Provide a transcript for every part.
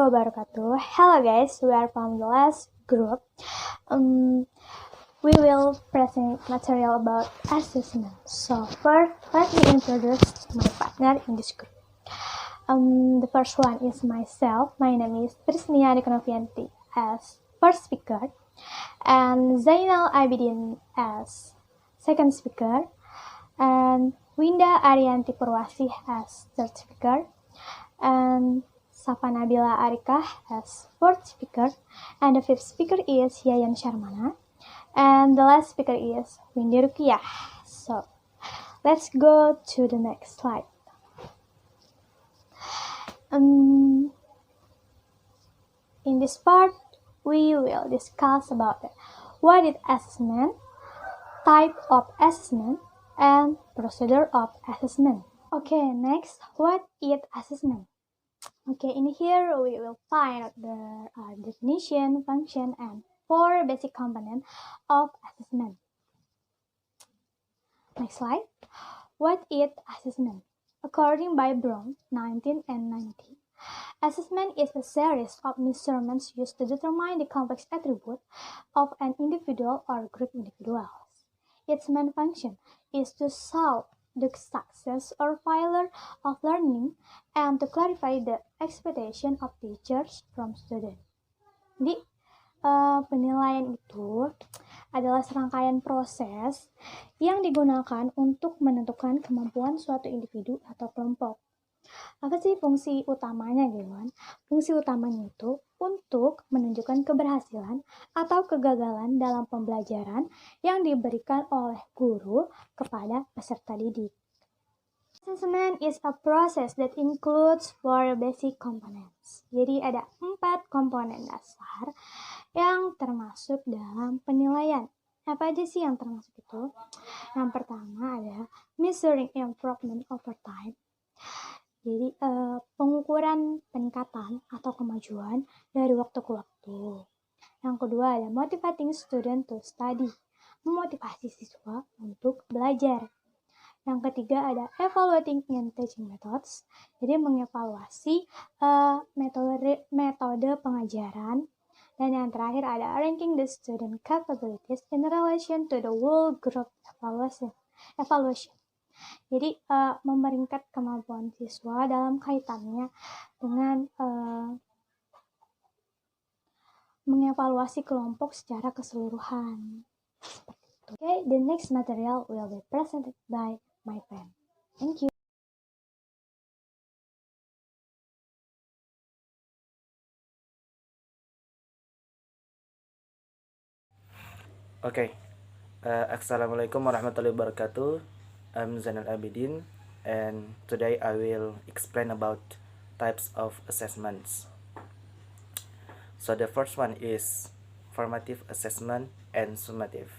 wabarakatuh. Hello guys, we are from the last group. We will present material about assessment. So first, let me introduce my partner in this group. The first one is myself. My name is Trisnia Dikonovianti as first speaker, and Zainal Abidin as second speaker, and Winda Arianti Purwasih as third speaker, and Safa Nabila Arika as fourth speaker, and the fifth speaker is Yayan Sharmana, and the last speaker is Windy Rukiah. So let's go to the next slide. In this part, we will discuss about what is assessment, type of assessment, and procedure of assessment. Okay, next, what is assessment? Okay, in here we will find the definition, function, and 4 basic components of assessment. Next slide. What is assessment? According by Brown, 1990, assessment is a series of measurements used to determine the complex attributes of an individual or group of individuals. Its main function is to solve the success or failure of learning and to clarify the expectation of teachers from students. Jadi, penilaian itu adalah serangkaian proses yang digunakan untuk menentukan kemampuan suatu individu atau kelompok. Apa sih fungsi utamanya, Gewan? Fungsi utamanya itu untuk menunjukkan keberhasilan atau kegagalan dalam pembelajaran yang diberikan oleh guru kepada peserta didik. Assessment is a process that includes 4 basic components. Jadi ada 4 komponen dasar yang termasuk dalam penilaian. Apa aja sih yang termasuk itu? Yang pertama ada measuring improvement over time. Jadi pengukuran peningkatan atau kemajuan dari waktu ke waktu. Yang kedua ada motivating student to study, memotivasi siswa untuk belajar. Yang ketiga ada evaluating and teaching methods, jadi mengevaluasi metode pengajaran. Dan yang terakhir ada ranking the student capabilities in relation to the whole group evaluation. Jadi memeringkat kemampuan siswa dalam kaitannya dengan mengevaluasi kelompok secara keseluruhan. Okay, the next material will be presented by my friend. Thank you. Okay, Assalamualaikum warahmatullahi wabarakatuh. I'm Zainal Abidin, and today I will explain about types of assessments. So the first one is formative assessment and summative.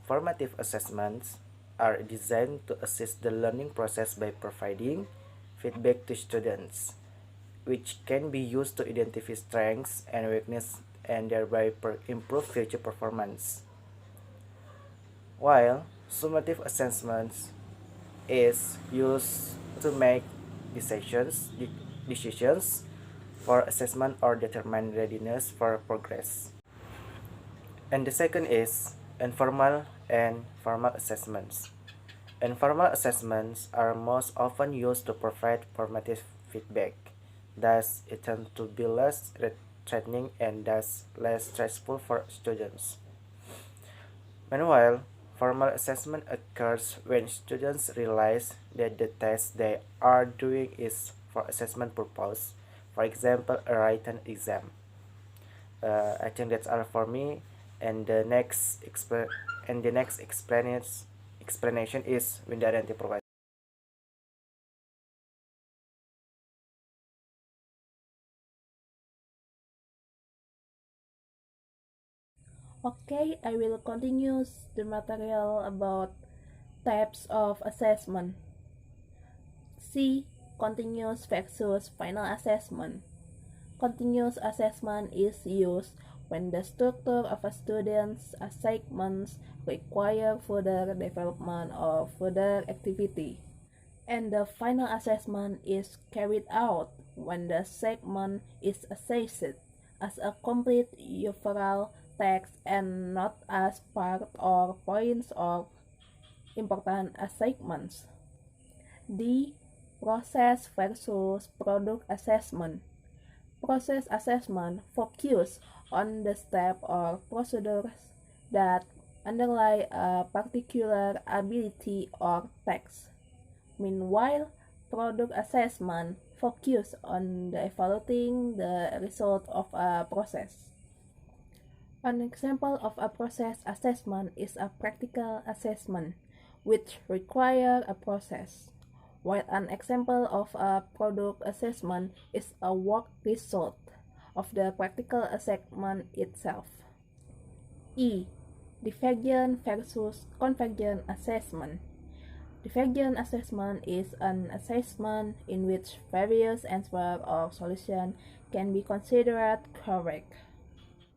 Formative assessments are designed to assist the learning process by providing feedback to students, which can be used to identify strengths and weaknesses and thereby improve future performance. While summative assessments is used to make decisions for assessment or determine readiness for progress. And the second is informal and formal assessments. Informal assessments are most often used to provide formative feedback. Thus, it tends to be less threatening and thus less stressful for students. Meanwhile, formal assessment occurs when students realize that the test they are doing is for assessment purpose. For example, a written exam. I think that's all for me. And the next explanation is Winda Arianti Purwasih. Okay, I will continue the material about types of assessment. C. Continuous versus final assessment. Continuous assessment is used when the structure of a student's assignments require further development or further activity, and the final assessment is carried out when the segment is assessed as a complete overall text and not as part or points of important segments. D. Process versus product assessment. Process assessment focuses on the steps or procedures that underlie a particular ability or text. Meanwhile, product assessment focuses on evaluating the result of a process. An example of a process assessment is a practical assessment, which requires a process, while an example of a product assessment is a work result of the practical assessment itself. E. Divergent versus convergent assessment. Divergent assessment is an assessment in which various answers or solutions can be considered correct.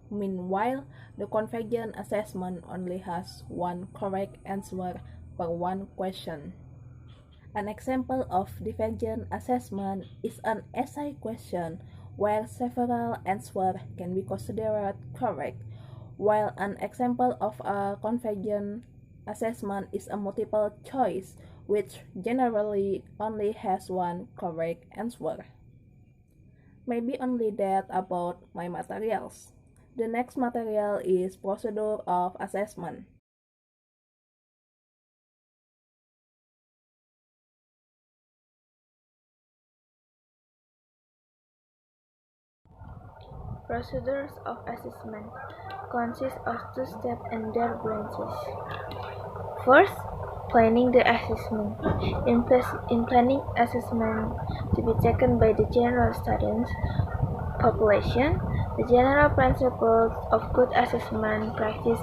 Meanwhile, the convergent assessment only has one correct answer per one question. An example of divergent assessment is an essay question where several answers can be considered correct, while an example of a convergent assessment is a multiple choice, which generally only has one correct answer. Maybe only that about my materials. The next material is procedure of assessment. Procedures of assessment consist of two steps and their branches. First, planning the assessment. In planning assessment to be taken by the general students population, the general principles of good assessment practice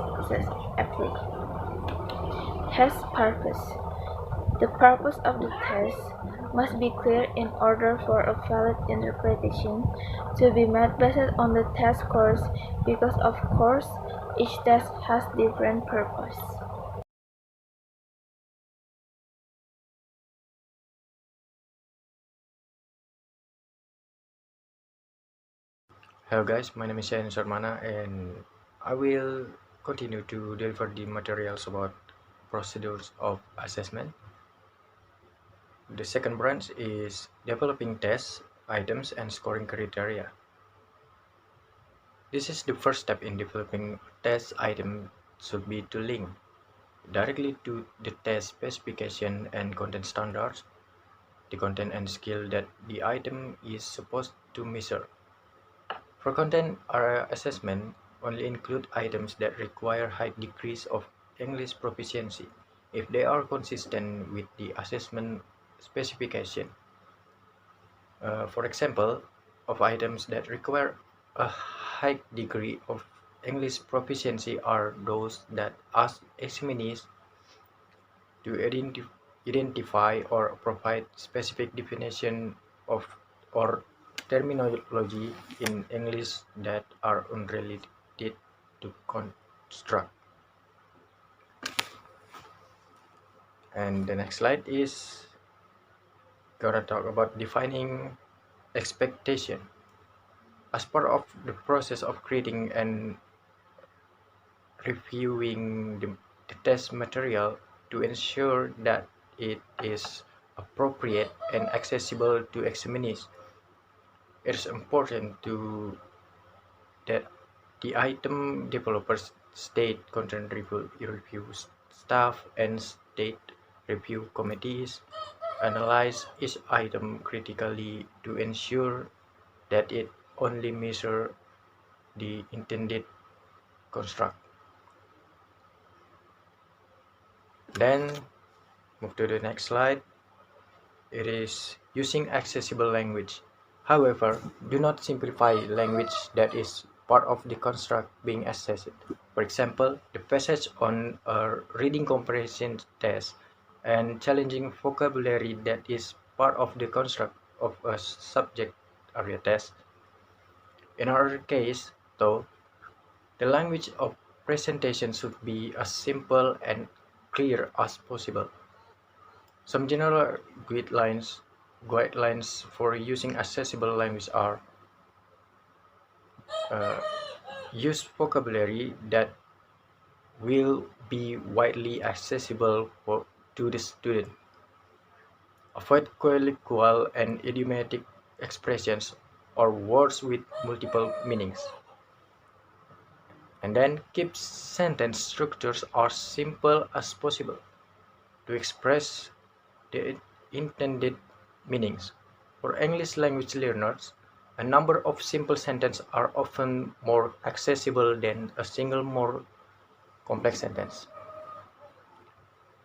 apply. Test purpose. The purpose of the test must be clear in order for a valid interpretation to be made based on the test scores because of course each test has different purpose. Hello guys, my name is Shayan Sarmana and I will continue to deliver the materials about procedures of assessment. The second branch is developing tests, items and scoring criteria. This is the first step in developing test item should be to link directly to the test specification and content standards, the content and skill that the item is supposed to measure. For content, our assessment only include items that require high degrees of English proficiency if they are consistent with the assessment specification. For example, of items that require a high degree of English proficiency are those that ask examinees to identify or provide specific definition of or terminology in English that are unrelated to construct. And the next slide is gonna talk about defining expectation. As part of the process of creating and reviewing the test material to ensure that it is appropriate and accessible to examinees, it is important that the item developers, state content review staff and state review committees analyze each item critically to ensure that it only measures the intended construct. Then move to the next slide. It is using accessible language. However, do not simplify language that is part of the construct being assessed. For example, the passage on a reading comprehension test and challenging vocabulary that is part of the construct of a subject area test. In our case, though, the language of presentation should be as simple and clear as possible. Some general guidelines guidelines for using accessible language are use vocabulary that will be widely accessible to the student. Avoid colloquial and idiomatic expressions or words with multiple meanings. And then keep sentence structures as simple as possible to express the intended meanings. For English language learners, a number of simple sentences are often more accessible than a single more complex sentence.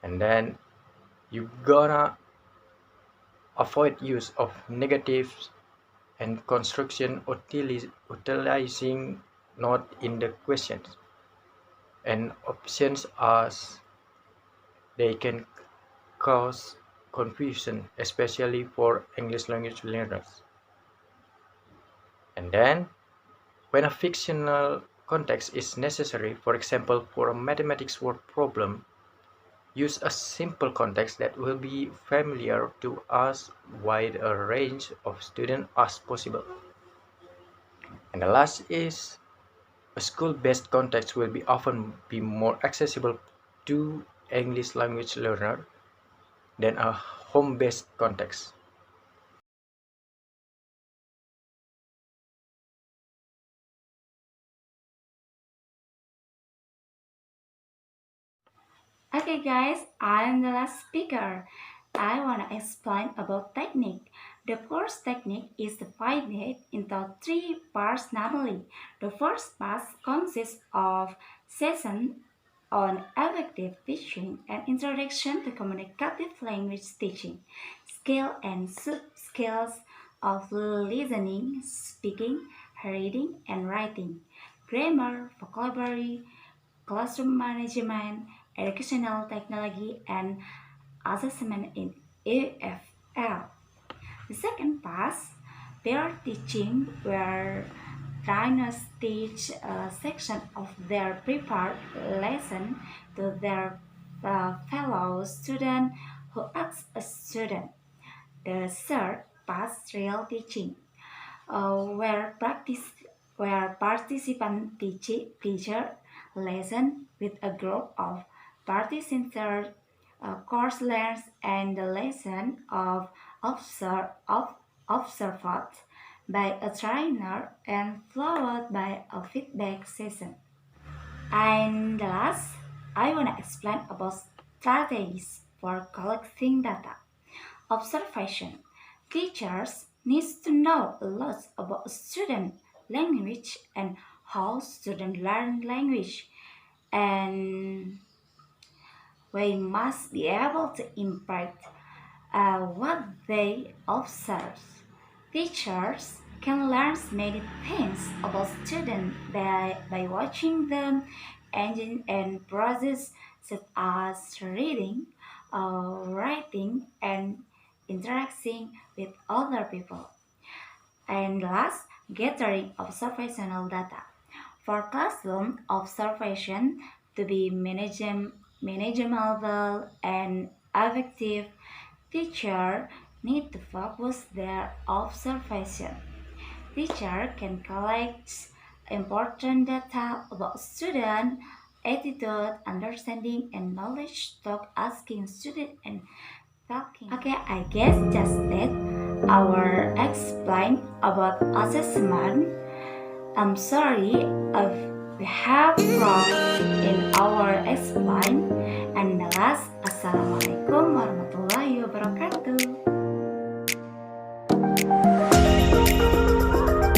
And then you gonna avoid use of negatives and construction utilizing not in the questions and options as they can cause confusion, especially for English language learners. And then, when a fictional context is necessary, for example, for a mathematics word problem, use a simple context that will be familiar to as wide a range of students as possible. And the last is a school-based context will be often be more accessible to English language learner than a home-based context. Okay guys, I'm the last speaker. I want to explain about technique. The course technique is divided into 3 parts namely. The first part consists of session on effective teaching and introduction to communicative language teaching, skill and sub-skills of listening, speaking, reading and writing, grammar, vocabulary, classroom management, educational technology, and assessment in EFL. The second part, peer teaching, where trainers teach a section of their prepared lesson to their fellow student who ask a student. The third part, real teaching, where participant teacher lesson with a group of participants, course learns and the lesson observed by a trainer and followed by a feedback session. And last, I want to explain about strategies for collecting data. Observation. Teachers need to know a lot about student language and how students learn language, and we must be able to impact what they observe. Teachers can learn many things about students by watching them engine and process such as reading, writing, and interacting with other people. And last, gathering observational data. For classroom observation to be manageable and effective, teachers need to focus their observation. Teacher can collect important data about student attitude, understanding, and knowledge talk asking student and talking. Okay, I guess just that our explain about assessment. I'm sorry if we have wrong in our explain. And the last, Assalamualaikum warahmatullahi wabarakatuh.